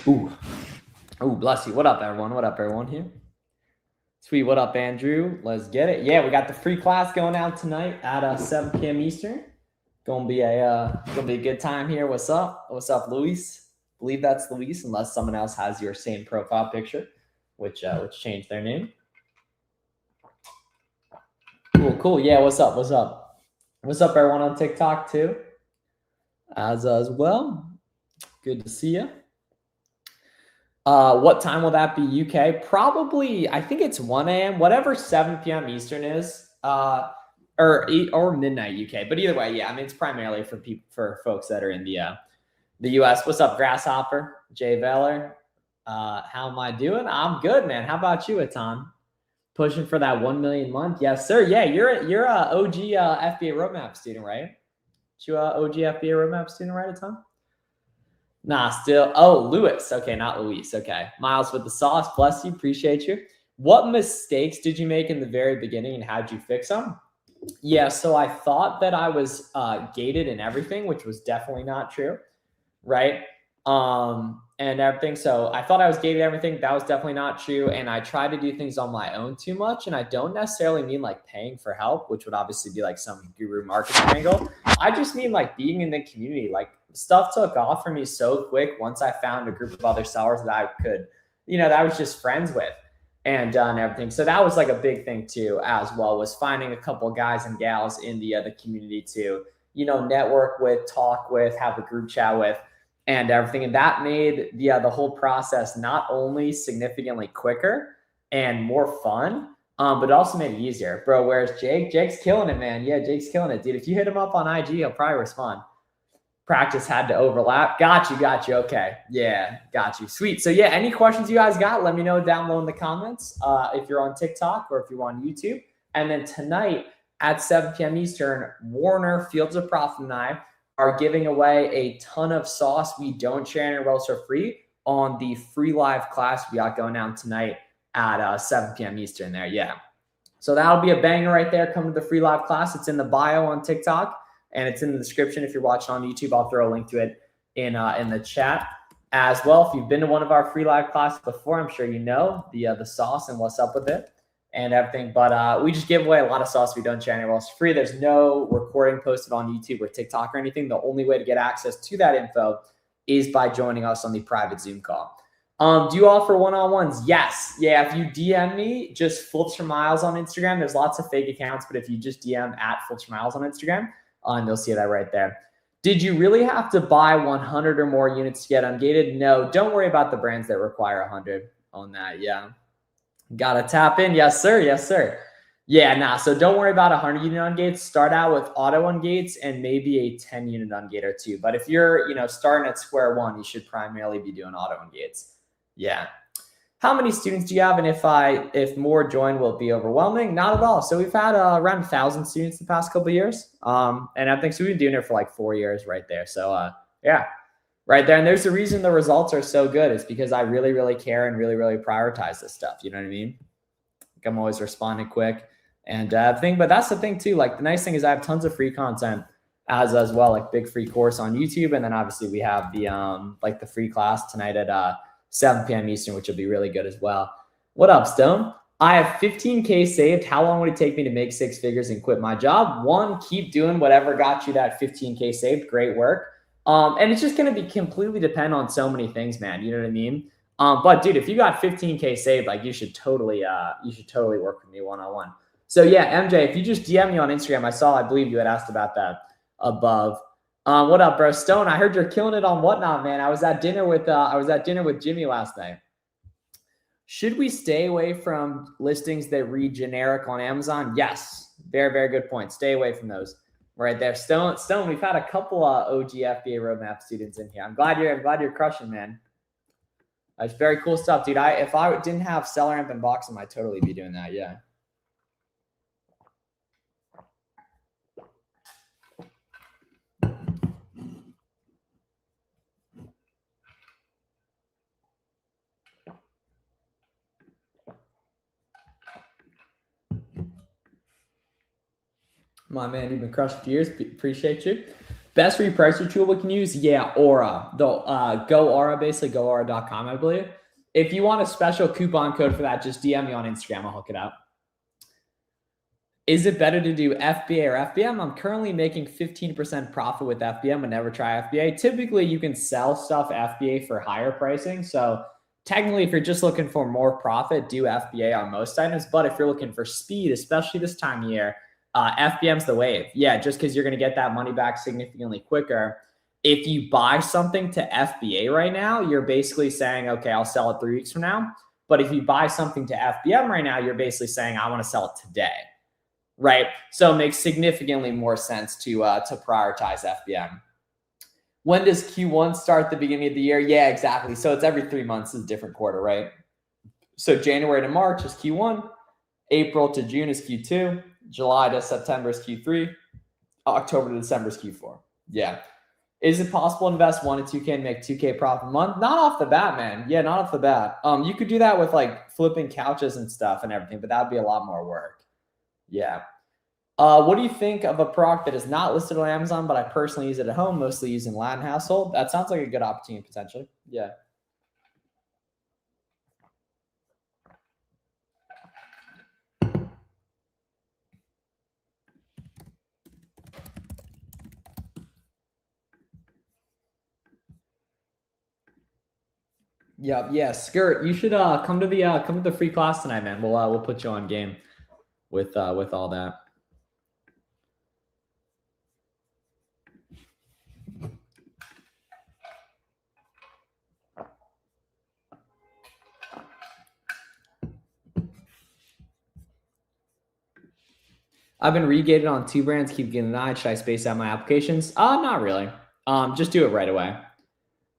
Ooh. Ooh, bless you. What up, everyone? What up, everyone here? Sweet. What up, Andrew? Let's get it. Yeah, we got the free class going out tonight at 7 p.m. Eastern. Gonna be a good time here. What's up? What's up, Luis? Believe that's Luis, unless someone else has your same profile picture, which changed their name. Cool. Yeah, what's up? What's up, everyone on TikTok too? As well. Good to see you. What time will that be, UK? Probably, I think it's 1 a.m., whatever 7 p.m. Eastern is, or midnight UK. But either way, yeah, I mean, it's primarily for folks that are in the US. What's up, Grasshopper? Jay Veller. How am I doing? I'm good, man. How about you, Atan? Pushing for that 1 million month? Yes, sir. Yeah, you're a OG FBA roadmap student, right? You OG FBA roadmap student, right, Atan? Nah, still. Oh, Lewis. Okay, not Luis. Okay. Miles with the sauce. Bless you. Appreciate you. What mistakes did you make in the very beginning and how'd you fix them? Yeah, so I thought that I was gated in everything, which was definitely not true, right? And everything. So I thought I was gated everything. That was definitely not true. And I tried to do things on my own too much. And I don't necessarily mean like paying for help, which would obviously be like some guru marketing angle. I just mean like being in the community. Like stuff took off for me so quick once I found a group of other sellers that I could, that I was just friends with and everything. So that was like a big thing too, as well, was finding a couple guys and gals in the community to, network with, talk with, have a group chat with, and everything. And that made the whole process not only significantly quicker and more fun, but it also made it easier, bro. Whereas Jake's killing it, man. Yeah, Jake's killing it, dude. If you hit him up on IG, he'll probably respond. Practice had to overlap. Got you. Okay. Yeah, got you. Sweet. So yeah, any questions you guys got, let me know down below in the comments if you're on TikTok or if you're on YouTube. And then tonight at 7 p.m. Eastern, Warner, Fields of Profit, and I are giving away a ton of sauce we don't share anywhere else for free on the free live class we got going down tonight at 7 p.m. Eastern there. Yeah. So that'll be a banger right there. Come to the free live class. It's in the bio on TikTok and it's in the description. If you're watching on YouTube, I'll throw a link to it in the chat as well. If you've been to one of our free live classes before, I'm sure you know the sauce and what's up with it and everything. But we just give away a lot of sauce we don't share anywhere else free. There's no recording posted on YouTube or TikTok or anything. The only way to get access to that info is by joining us on the private Zoom call. Do you offer one-on-ones? Yes. Yeah, if you DM me, just Fulcher Miles on Instagram. There's lots of fake accounts, but if you just DM at Fulcher Miles on Instagram, and you'll see that right there. Did you really have to buy 100 or more units to get ungated? No, don't worry about the brands that require 100 on that. Yeah. Got to tap in. Yes, sir. Yes, sir. Yeah, nah. So don't worry about 100 unit ungates. Start out with auto ungates and maybe a 10 unit ungate or two. But if you're, starting at square one, you should primarily be doing auto ungates. Yeah. How many students do you have? And if more join, will it be overwhelming? Not at all. So we've had around 1,000 students the past couple of years. And I think so we've been doing it for like 4 years right there. So yeah. Right there. And there's the reason the results are so good. It's because I really, really care and really, really prioritize this stuff. You know what I mean? I'm always responding quick and but that's the thing too. Like the nice thing is I have tons of free content as well, like big free course on YouTube. And then obviously we have the like the free class tonight at 7 p.m. Eastern, which will be really good as well. What up, Stone? I have 15K saved. How long would it take me to make 6 figures and quit my job? 1, keep doing whatever got you that 15K saved. Great work. And it's just going to be completely depend on so many things, man. You know what I mean? But dude, if you got 15K saved, like you should totally work with me one-on-one. So yeah, MJ, if you just DM me on Instagram, I believe you had asked about that above. What up, bro? Stone, I heard you're killing it on Whatnot, man. I was at dinner with Jimmy last night. Should we stay away from listings that read generic on Amazon? Yes. Very, very good point. Stay away from those. Right there. Stone, we've had a couple OG FBA roadmap students in here. I'm glad you're crushing, man. That's very cool stuff, dude. If I didn't have SellerAmp and Boxem, I'd totally be doing that. Yeah. My man, you've been crushing for years. Appreciate you. Best repricer tool we can use? Yeah, Aura. The Go Aura, basically goaura.com, I believe. If you want a special coupon code for that, just DM me on Instagram. I'll hook it up. Is it better to do FBA or FBM? I'm currently making 15% profit with FBM and never try FBA. Typically, you can sell stuff FBA for higher pricing. So technically, if you're just looking for more profit, do FBA on most items. But if you're looking for speed, especially this time of year, FBM's the wave. Yeah, just because you're going to get that money back significantly quicker. If you buy something to FBA right now, you're basically saying, okay, I'll sell it 3 weeks from now. But if you buy something to FBM right now, you're basically saying, I want to sell it today. Right. So it makes significantly more sense to prioritize FBM. When does Q1 start? The beginning of the year? Yeah, exactly. So it's every 3 months is a different quarter, right? So January to March is Q1. April to June is Q2. July to September is Q3. October to December is Q4. Yeah. Is it possible to invest 1 to 2K and make 2K profit a month? Not off the bat, man. Yeah, not off the bat. You could do that with like flipping couches and stuff and everything, but that would be a lot more work. Yeah. What do you think of a product that is not listed on Amazon, but I personally use it at home, mostly using Latin household? That sounds like a good opportunity potentially. Yeah. Yeah. Skirt, you should come to the free class tonight, man. We'll put you on game with all that. I've been regated on 2 brands, keep getting denied. Should I space out my applications? Not really. Just do it right away.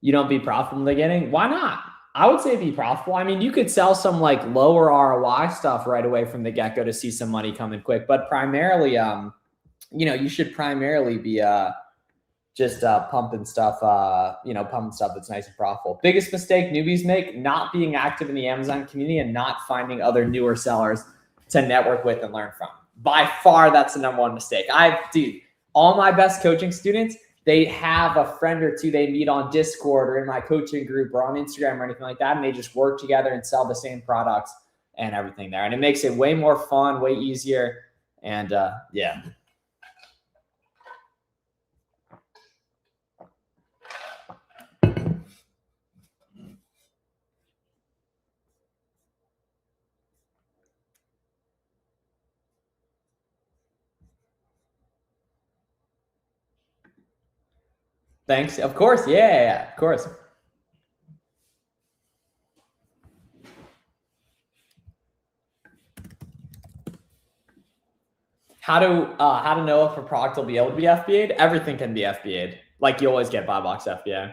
You don't be profitable in the beginning? Why not? I would say be profitable. I mean, you could sell some like lower ROI stuff right away from the get-go to see some money coming quick, but primarily, you should primarily be just pumping stuff, pumping stuff that's nice and profitable. Biggest mistake newbies make, not being active in the Amazon community and not finding other newer sellers to network with and learn from. By far, that's the number one mistake. Dude, all my best coaching students, they have a friend or two they meet on Discord or in my coaching group or on Instagram or anything like that, and they just work together and sell the same products and everything there. And it makes it way more fun, way easier, and yeah. Thanks. Of course. Yeah, of course. How to know if a product will be able to be FBA'd? Everything can be FBA'd. Like you always get buy box FBA.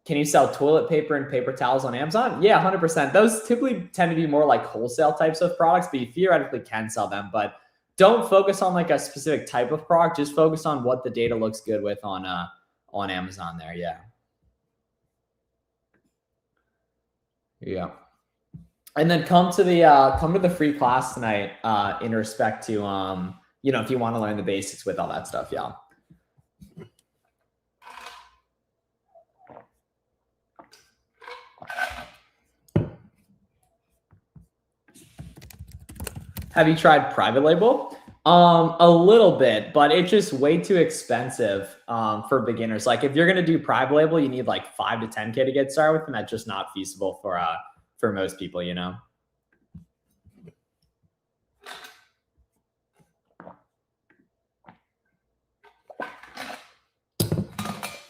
Can you sell toilet paper and paper towels on Amazon? Yeah, 100%. Those typically tend to be more like wholesale types of products, but you theoretically can sell them. But don't focus on like a specific type of product. Just focus on what the data looks good with on Amazon there. Yeah. Yeah. And then come to the free class tonight in respect to if you want to learn the basics with all that stuff. Yeah. Have you tried private label? A little bit, but it's just way too expensive for beginners. Like if you're gonna do private label, you need like 5 to 10K to get started with, and that's just not feasible for most people,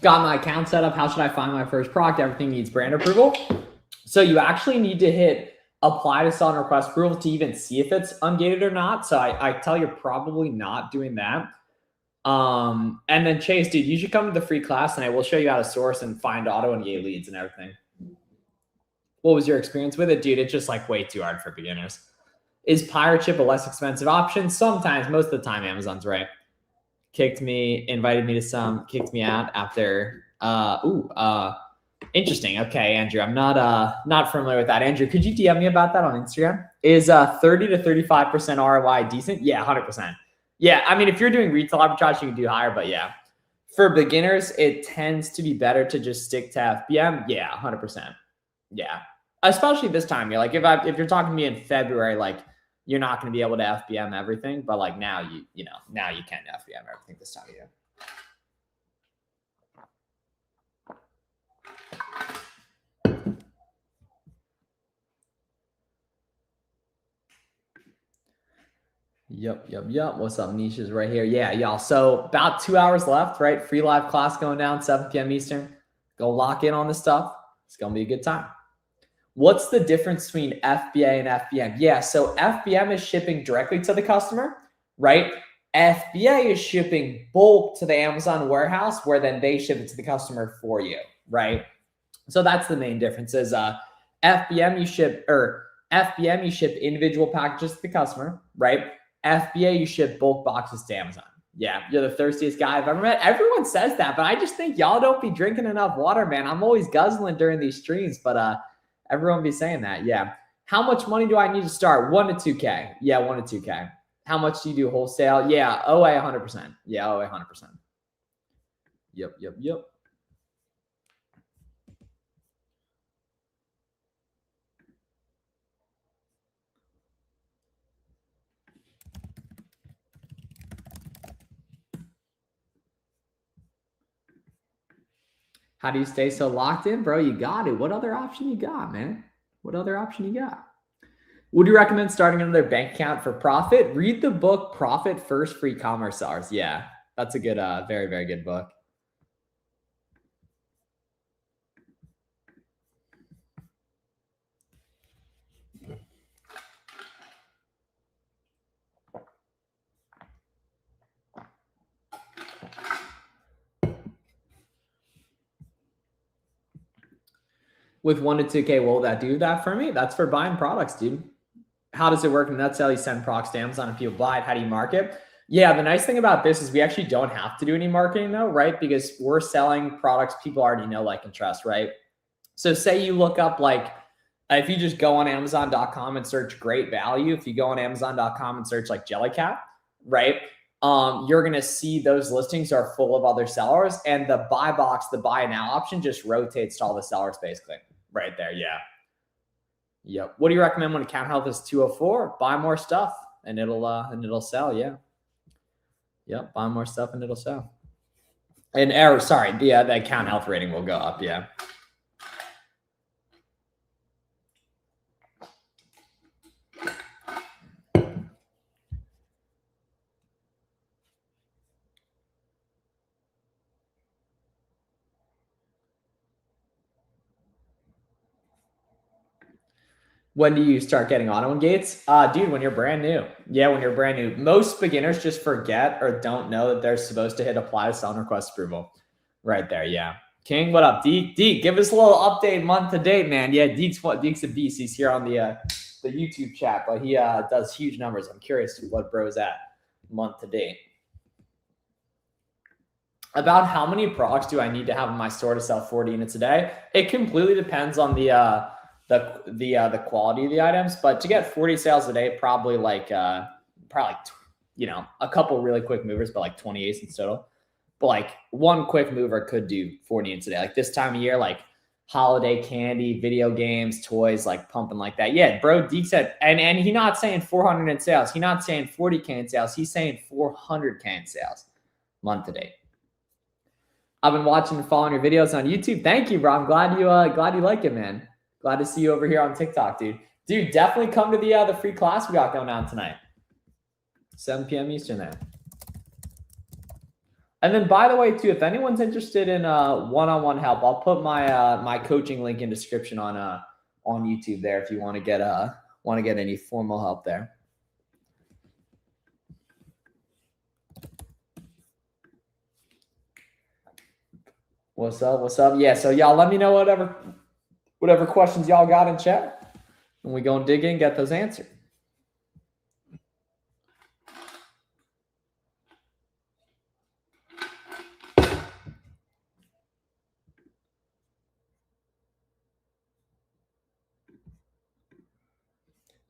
Got my account set up. How should I find my first product? Everything needs brand approval. So you actually need to hit apply to sell and request approval to even see if it's ungated or not. So I tell you probably not doing that. And then Chase, dude, you should come to the free class and I will show you how to source and find auto engage leads and everything. What was your experience with it? Dude, it's just like way too hard for beginners. Is Pirate Ship a less expensive option? Sometimes, most of the time, Amazon's right. Invited me to some, kicked me out after, interesting. Okay, Andrew, I'm not familiar with that. Andrew, could you DM me about that on Instagram? Is 30 to 35% ROI decent? Yeah, 100%. Yeah, I mean, if you're doing retail arbitrage, you can do higher, but yeah, For beginners, it tends to be better to just stick to FBM. Yeah, 100%. Yeah. Especially this time. You're like, if you're talking to me in February, like you're not going to be able to FBM everything, but like now now you can FBM everything this time of year. Yep. What's up? Nisha's right here. Yeah, y'all. So about 2 hours left, right? Free live class going down, 7 p.m. Eastern. Go lock in on this stuff. It's going to be a good time. What's the difference between FBA and FBM? Yeah, so FBM is shipping directly to the customer, right? FBA is shipping bulk to the Amazon warehouse where then they ship it to the customer for you, right? So that's the main difference is FBM you ship individual packages to the customer, right? FBA you ship bulk boxes to Amazon. Yeah, you're the thirstiest guy I've ever met. Everyone says that, but I just think y'all don't be drinking enough water, man. I'm always guzzling during these streams, but everyone be saying that. Yeah. How much money do I need to start? 1 to 2K. Yeah, 1 to 2K. How much do you do wholesale? Yeah, OA 100%. Yeah, OA 100%. Yep. How do you stay so locked in, bro? You got it. What other option you got, man? What other option you got? Would you recommend starting another bank account for profit? Read the book Profit First for E-commerce Sellers. Yeah, that's a good, very, very good book. With 1 to 2K, will that do that for me? That's for buying products, dude. How does it work in a nutshell? You send products to Amazon and people buy it. How do you market? Yeah, the nice thing about this is we actually don't have to do any marketing though, right? Because we're selling products people already know, like, and trust, right? So say you look up, like, if you just go on Amazon.com and search great value, if you go on Amazon.com and search like Jellycat, right? You're going to see those listings are full of other sellers, and the buy box, the buy now option just rotates to all the sellers basically right there. Yeah. Yep. What do you recommend when account health is 204? Buy more stuff and it'll sell. Yeah. Yep. Buy more stuff and it'll sell. And the account health rating will go up. Yeah. When do you start getting auto engates? Dude, when you're brand new. Yeah, when you're brand new. Most beginners just forget or don't know that they're supposed to hit apply to sell and request approval. Right there, yeah. King, what up? Deke, give us a little update month to date, man. Yeah, Deke's a beast. He's here on the YouTube chat, but he does huge numbers. I'm curious to what bro's at month to date. About how many products do I need to have in my store to sell 40 units a day? It completely depends on the quality of the items, but to get 40 sales a day, probably a couple really quick movers, but like 28 in total. But like one quick mover could do 40 units a day. Like this time of year, like holiday candy, video games, toys, like pumping like that. Yeah, bro, Deke said, and he's not saying 400 in sales. He's not saying 40K in sales. He's saying 400K in sales month to date. I've been watching and following your videos on YouTube. Thank you, bro. I'm glad you like it, man. Glad to see you over here on TikTok, dude. Dude, definitely come to the free class we got going on tonight. 7 p.m. Eastern there. And then, by the way, too, if anyone's interested in one-on-one help, I'll put my my coaching link in description on YouTube there if you want to get any formal help there. What's up? Yeah, so y'all let me know whatever questions y'all got in chat, and we go and dig in, get those answered.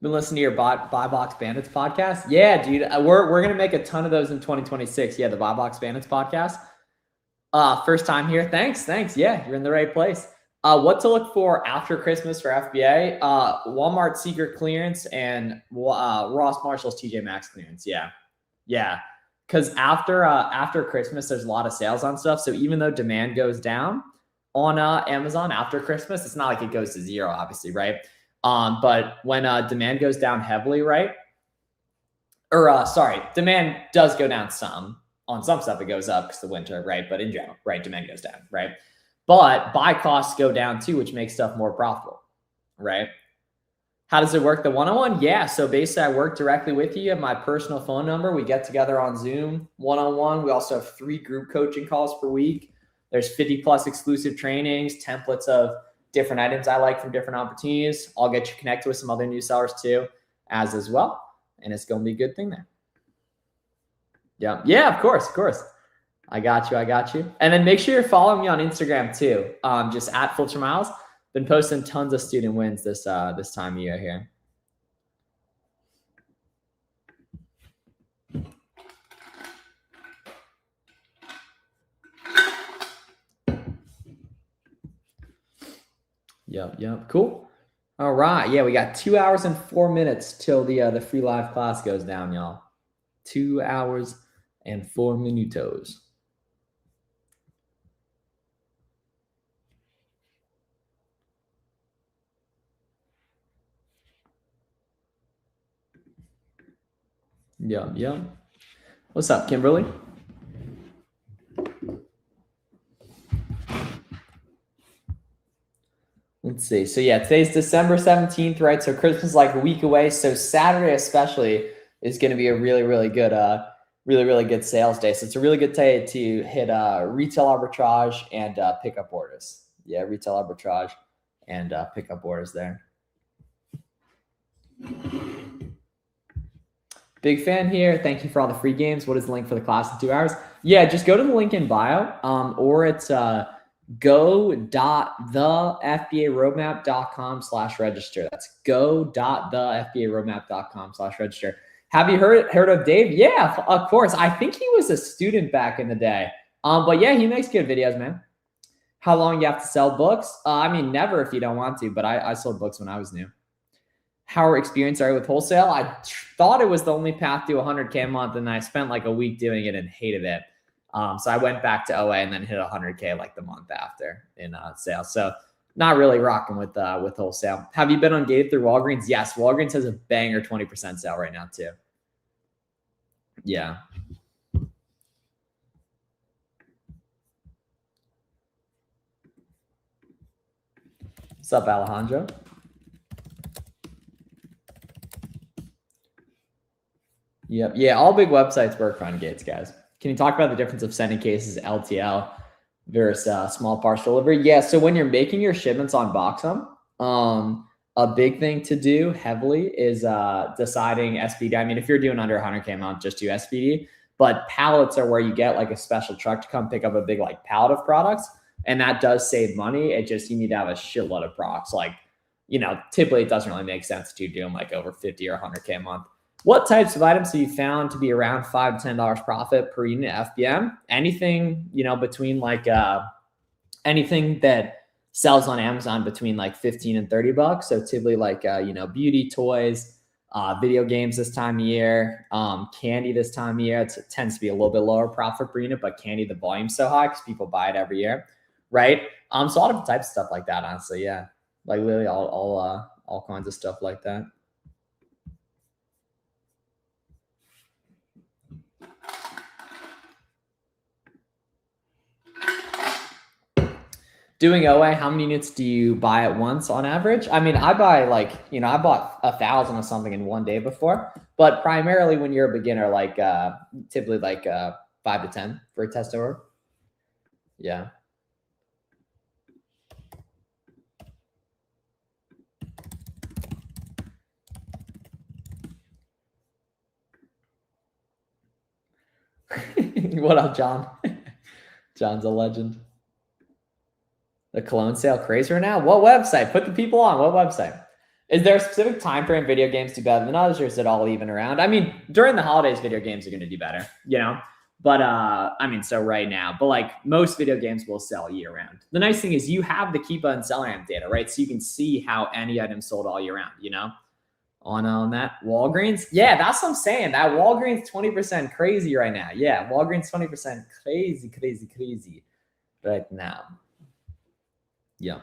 Been listening to your Buy Box Bandits podcast? Yeah, dude. We're gonna make a ton of those in 2026. Yeah, the Buy Box Bandits podcast. First time here. Thanks. Yeah, you're in the right place. What to look for after Christmas for FBA? Walmart secret clearance and Ross Marshall's TJ Maxx clearance. Yeah. Because after Christmas, there's a lot of sales on stuff. So even though demand goes down on Amazon after Christmas, it's not like it goes to zero, obviously, right? But when demand goes down heavily, right? Or demand does go down some. On some stuff, it goes up because the winter, right? But in general, right, demand goes down, right? But buy costs go down too, which makes stuff more profitable, right? How does it work? The one-on-one? Yeah. So basically, I work directly with you. You have my personal phone number. We get together on Zoom one-on-one. We also have 3 group coaching calls per week. There's 50 plus exclusive trainings, templates of different items I like from different opportunities. I'll get you connected with some other new sellers too, as well. And it's going to be a good thing there. Yeah, of course. I got you. And then make sure you're following me on Instagram too. Just at Filter Miles. Been posting tons of student wins this time of year here. Yep. Cool. All right. Yeah, we got 2 hours and 4 minutes till the free live class goes down, y'all. 2 hours and 4 minutos. Yeah. What's up, Kimberly? Let's see. So yeah, today's December 17th, right? So Christmas is like a week away. So Saturday especially is going to be a really good really good sales day. So it's a really good day to hit retail arbitrage and pick up orders. Yeah, retail arbitrage and pick up orders there. Big fan here. Thank you for all the free games. What is the link for the class in 2 hours? Yeah, just go to the link in bio, or it's go.thefbaroadmap.com/register. That's go.thefbaroadmap.com/register. Have you heard of Dave? Yeah, of course. I think he was a student back in the day. But yeah, he makes good videos, man. How long you have to sell books? I mean, never if you don't want to, but I sold books when I was new. How experienced are you with wholesale? I thought it was the only path to 100K a month, and I spent like a week doing it and hated it. So I went back to OA and then hit 100K like the month after in sales. So not really rocking with wholesale. Have you been on Gated through Walgreens? Yes, Walgreens has a banger 20% sale right now too. Yeah. What's up, Alejandro? Yep. Yeah, all big websites work on gates, guys. Can you talk about the difference of sending cases LTL versus small parcel delivery? Yeah, so when you're making your shipments on Boxum, a big thing to do heavily is deciding SBD. I mean, if you're doing under 100K a month, just do SBD. But pallets are where you get like a special truck to come pick up a big like pallet of products. And that does save money. It just, you need to have a shitload of products. Like, typically it doesn't really make sense to do them like over 50 or 100K a month. What types of items have you found to be around $5 to $10 profit per unit FBM? Anything, between like anything that sells on Amazon between like 15 and 30 bucks. So typically like, beauty, toys, video games this time of year, candy this time of year. It tends to be a little bit lower profit per unit, but candy, the volume's so high because people buy it every year, right? So a lot of types of stuff like that, honestly. Yeah, like literally all kinds of stuff like that. Doing OA, how many units do you buy at once on average? I mean, I buy like, I bought 1,000 of something in one day before, but primarily when you're a beginner, like typically like 5 to 10 for a test order. Yeah. What up, John? John's a legend. The cologne sale crazy right now? What website? Put the people on. What website? Is there a specific time frame video games do better than others, or is it all even around? I mean, during the holidays, video games are going to do better, But I mean, so right now, but like most video games will sell year round. The nice thing is you have the Keepa and Selling data, right? So you can see how any item sold all year round, you know? On that Walgreens. Yeah, that's what I'm saying. That Walgreens 20% crazy right now. Yeah, Walgreens 20% crazy right now. Yeah.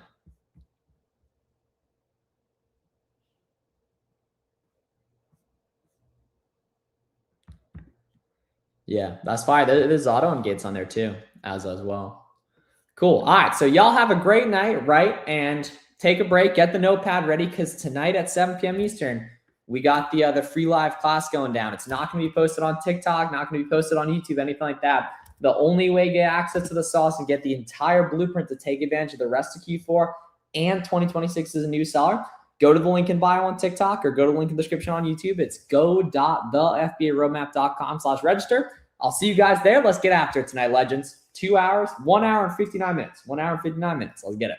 Yeah, that's fine. There's auto and gates on there too, as well. Cool. All right. So y'all have a great night, right? And take a break, get the notepad ready, because tonight at 7 p.m. Eastern, we got the free live class going down. It's not going to be posted on TikTok, not going to be posted on YouTube, anything like that. The only way to get access to the sauce and get the entire blueprint to take advantage of the rest of Q4 and 2026 as a new seller, go to the link in bio on TikTok or go to the link in the description on YouTube. It's go.thefbaroadmap.com/register. I'll see you guys there. Let's get after it tonight, legends. 2 hours, 1 hour and 59 minutes. 1 hour and 59 minutes. Let's get it.